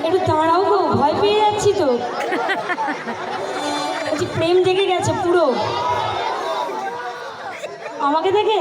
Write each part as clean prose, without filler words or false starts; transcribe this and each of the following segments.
একটু দাঁড়াও গো, ভয় পেয়ে যাচ্ছি তো। বলছি প্রেম জেগে গেছে পুরো আমাকে দেখে,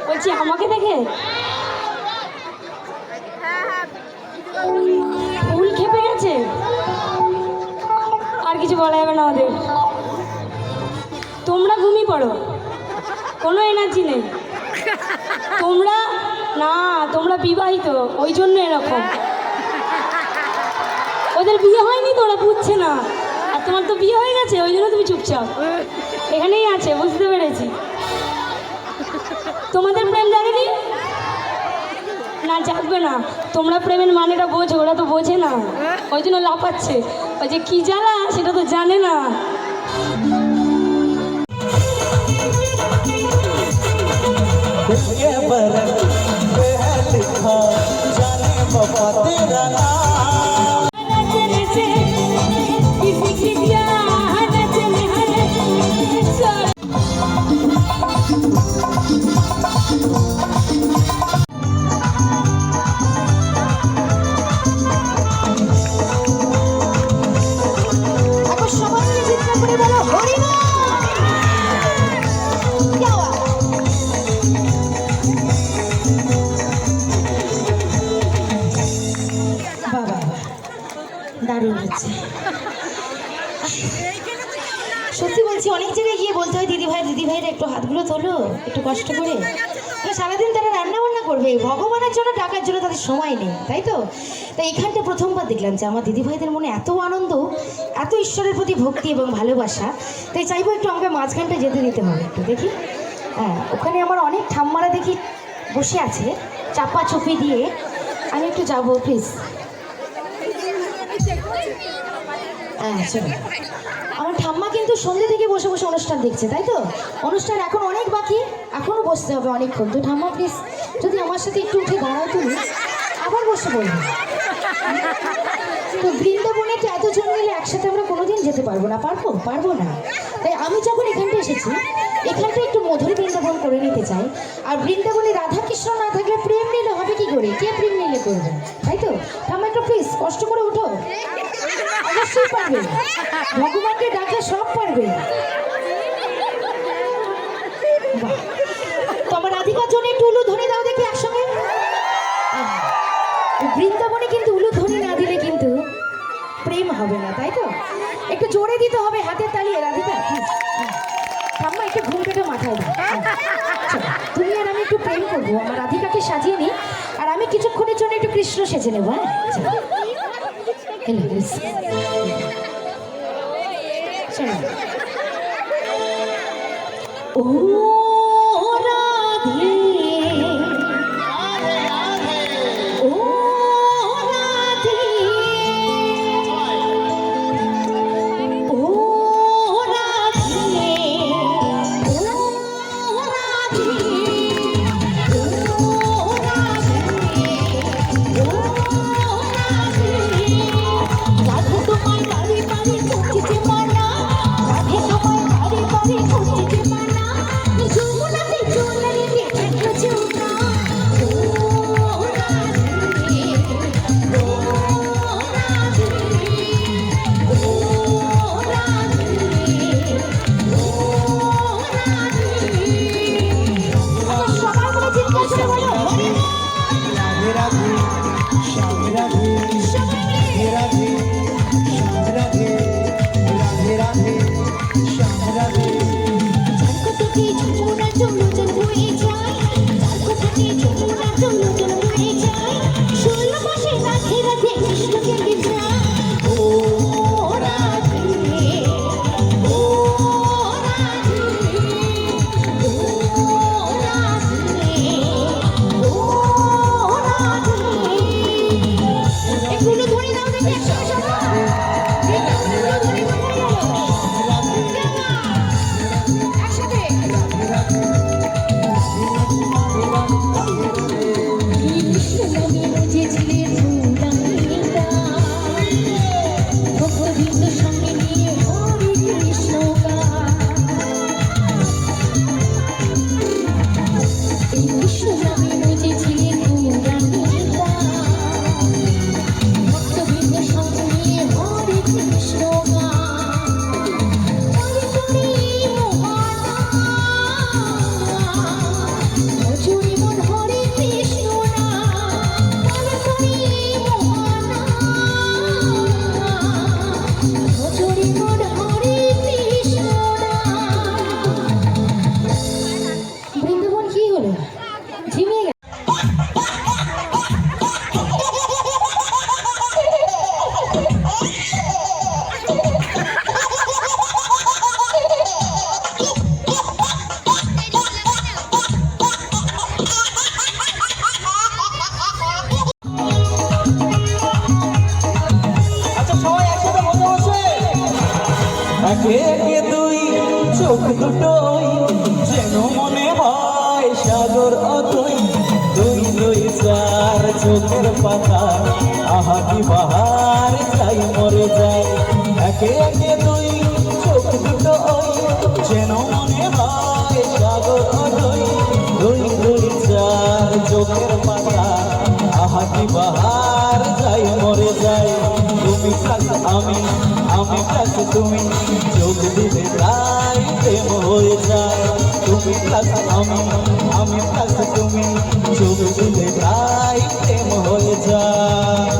বলছি আমাকে দেখে ফুল খেপে গেছে। আর কিছু বলা যাবে না ওদের, তোমরা ঘুমিয়ে পড়ো, কোনো এনার্জি নেই। তোমরা না, তোমরা বিবাহিত, ওই জন্য এরকম। ওদের বিয়ে হয়নি তো, ওরা বুঝছে না। আর তোমার তো বিয়ে হয়ে গেছে, ওই জন্য তুমি চুপচাপ এখানেই আছে, বুঝতে পেরেছি। তোমাদের প্রেম জাগেনি না, জাগবে না। তোমরা প্রেমের মানেটা বোঝো, ওরা তো বোঝে না, ওই জন্য লাফাচ্ছে। ওই যে কি জ্বালা সেটা তো জানে না। দারুণ হচ্ছে, সত্যি বলছি। অনেক জায়গায় গিয়ে বলতে হয় দিদি ভাইরা একটু হাতগুলো তোলো, একটু কষ্ট করে। সারাদিন তারা রান্না বান্না করবে, ভগবানের জন্য টাকার জন্য তাদের সময় নেই, তাই তো। তাই এখানটা প্রথমবার দেখলাম যে আমার দিদি ভাইদের মনে এত আনন্দ, এত ঈশ্বরের প্রতি ভক্তি এবং ভালোবাসা। তাই চাইবো একটু আমাকে মাঝখানটা যেতে দিতে হবে, একটু দেখি। হ্যাঁ, ওখানে আমার অনেক ঠাম্মারা দেখি বসে আছে চাপা চুপি দিয়ে, আমি একটু যাবো প্লিজ। হ্যাঁ চলো। আমার ঠাম্মা কিন্তু সন্ধ্যে থেকে বসে বসে অনুষ্ঠান দেখছে, তাই তো। অনুষ্ঠান এখন অনেক বাকি, এখনও বসতে হবে অনেকক্ষণ। তো ঠাম্মা প্লিজ যদি আমার সাথে একটু উঠে দাঁড়াও, তুমি আবার বসে বলবে। তো বৃন্দাবনে তো এতজন মিলে একসাথে আমরা কোনোদিন যেতে পারবো না, পারবো না। তাই আমি যখন এখানটা এসেছি, এখানটা একটু মধুর বৃন্দাবন করে নিতে চাই। আর বৃন্দাবনে রাধা কৃষ্ণ না থাকলে প্রেম নিলে হবে কি করে? কে প্রেম নিলে করবে, তাই তো। ঠাম্মা একটু প্লিজ কষ্ট করে উঠো, অবশ্যই পারবে, ভগবানকে ডাকলে সব পারবে। তো আমার রাধিকার জন্য একটু উলুধ্বনি দাও দেখি একসঙ্গে। বৃন্দাবনে কিন্তু উলুধ্বনি না দিলে কিন্তু প্রেম হবে না, তাই তো। একটু জোরে দিতে হবে, হাতের তালিয়ে। রাধিকা ঠাম্মা একটু ঘুম পেটে মাথায় দাও। তুমি আর আমি একটু প্রেম করবো, আমার রাধিকাকে সাজিয়ে নিই, আর আমি কিছুক্ষণের জন্য একটু কৃষ্ণ সেজে নেবো। হ্যাঁ, ও রাধে, ও রাধে, ও রাধে, ও রাধে, ও রাধে, ও রাধে। রাধে তোমায় বাড়ি বাড়ি খুঁজছে মানা, রাধে তোমায় বাড়ি বাড়ি খুঁজছে মানা। একে একে দুই চোখ দুটোই যেন মনে হয় সাগর অতই। দুই দুই চার চোখের পাতা আহা কি বাহার যাই মরে যায়। একে একে দুই চোখ দুটোই যেন মনে হয় সাগর অতই। দুই দুই চার চোখের পাতা আহা কি বাহার যাই মরে যায়। তুমি কাজ আমি কাজ তুমি চোখ দিলে তাই প্রেম হয়ে যায়। তুমি কাজ আমি কাজ তুমি চোখ দিলে তাই প্রেম হয়ে যায়।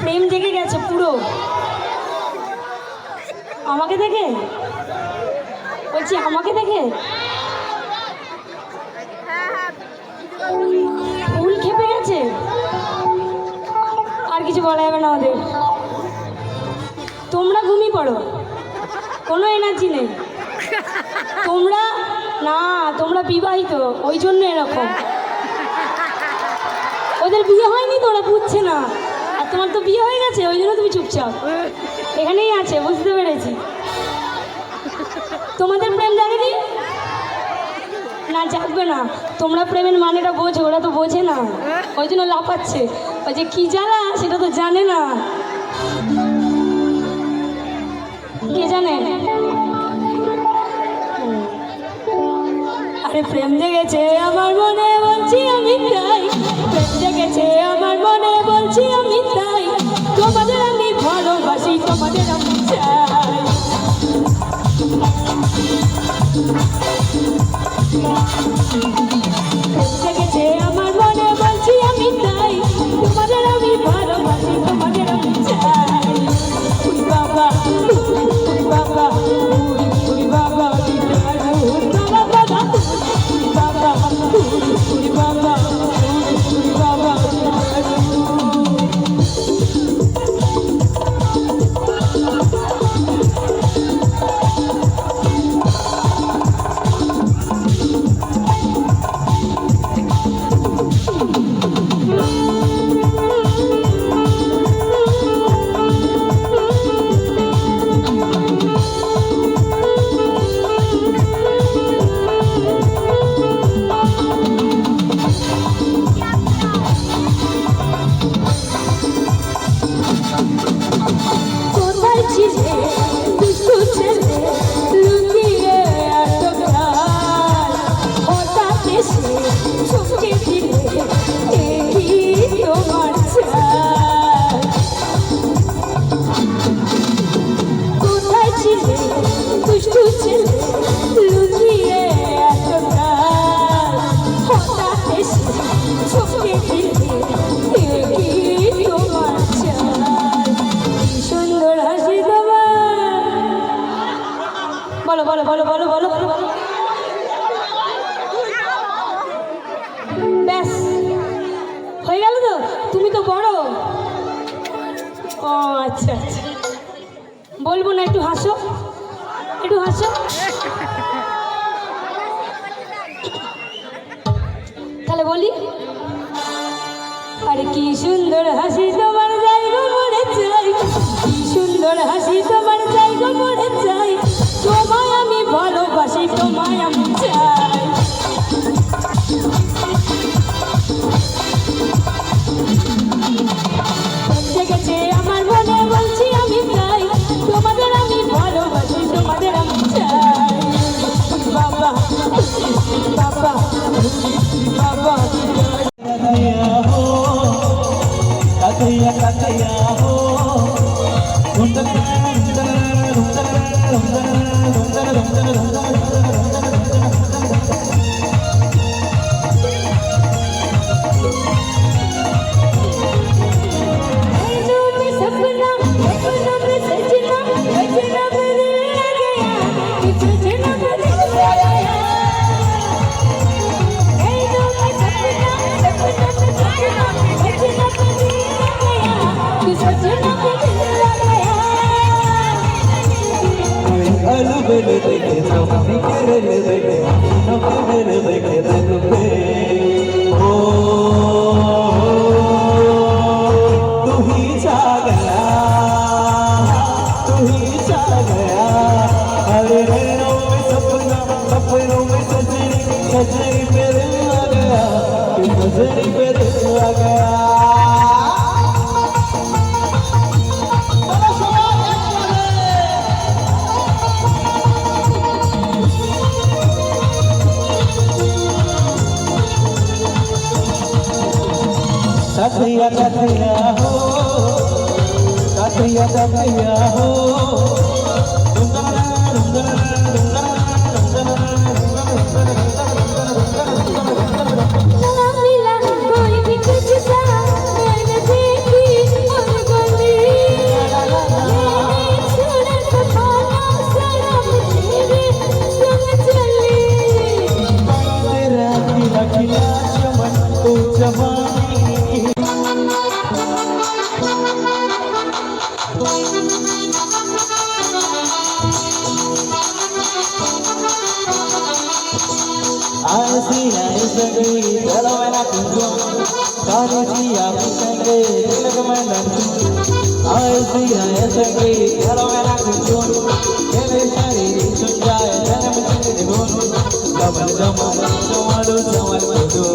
প্রেম জেগে গেছে পুরো আমাকে দেখে, বলছি আমাকে দেখে ফুল খেপে গেছে। আর কিছু বলা যাবে না ওদের। তোমরা ঘুমিয়ে পড়ো, কোনো এনার্জি নেই। তোমরা বিবাহিত, ওই জন্য এরকম। ওদের বিয়ে হয়নি তো ওরা বুঝছে না, আর তোমার তো বিয়ে হয়ে গেছে, ওই জন্য তুমি চুপচাপ এখানেই আছে, বুঝতে পেরেছি। তোমাদের প্রেম জাগেনি না, জাগবে না। তোমরা প্রেমের মানেটা বোঝো, ওরা তো বোঝে না, ওই জন্য লাফাচ্ছে। ওই যে কি জ্বালা সেটা তো জানে না। কে জানে? আরে প্রেম জেগেছে আমার মনে, বলছি আমি তাই। প্রেম জেগেছে আমার মনে, বলছি আমি তাই। তোমাদের আমি ভালোবাসি, তোমাদের আমি চাই। প্রেম জেগেছে আমার মনে, বলছি আমি তাই। তোমাদের আমি ভালোবাসি, তোমাদের আমি চাই। উই বাবা, উই বাবা, উই বাবা, আচ্ছা আচ্ছা বলবো না, একটু হাসো, একটু হাসো। তাহলে বলি, আরে কি সুন্দর হাসি তোমার জায়গা মনে চাই, কি সুন্দর হাসি তোমার জায়গা মনে চাই, তোমায় আমি ভালোবাসি, তোমায় আমি চাই। জেগেছে আমার মনে, বলছি আমি চাই, তোমাদের আমি ভালোবাসি, তোমাদের আমি চাই। বাবা বাবা বাবা কাকইয়া কাকইয়া হো अलबेल देखे जवानी करल देखे नकबेल देखे रंगबे ओ तू ही छा गया अरे नैनों में सपना सपनों में सजनी सजनी पे दिल आ गया सजनी पे दिल आ गया काकैया काकैया हो काकैया काकैया हो मिला कोई भी तुझसा मैंने देखी और गली छोड़ के पाना सारा मुझे संग चली तेरा खिला खिला चमन तू जवानी ऐसी चलो मैं ना कुंजो सारी जिया पिसेंगे दिल में लंदू ऐसी चलो मैं ना कुंजो तेरे सारी सुन जाए जन्म तेरे बोल जमल जमल जमालो जमल दो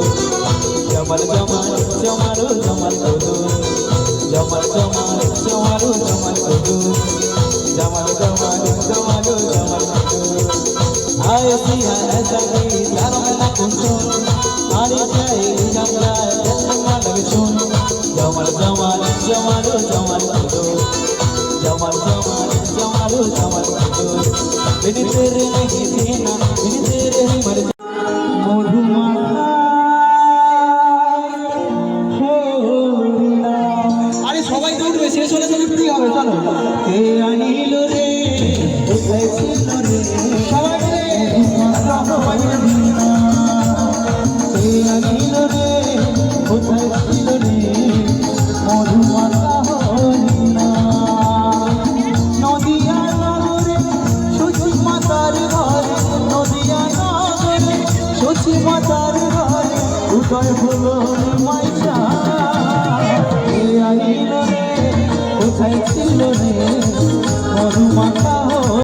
जमल जमल जमालो जमल दो जमल जमल जमालो जमल दो जमल जमल जमालो जमल दो ऐसी चलो मैं ना कुंजो सारी जाए जमला जन्म लगे सुन जमल जमल जमालो जमल दो जमल जमल जमालो जमल दो बिन तेरे नहीं जीना बिन तेरे ही मर मधुमाखा আরে সবাই দৌড়বে, শেষ হলে তো বিক্রি হবে। চলো কে আনিল রে কোথায় ছিল রে সবাই মিলে কে আনিল রে কোথায় ছিল রে মধুমাখা হরিণা নদিয়া নগরে সচি মাতার ঘরে নদিয়া নগরে সচি মাতার ঘরে উদয় হলো মাইশা কে আনিল রে কোথায় ছিল রে মধুমাখা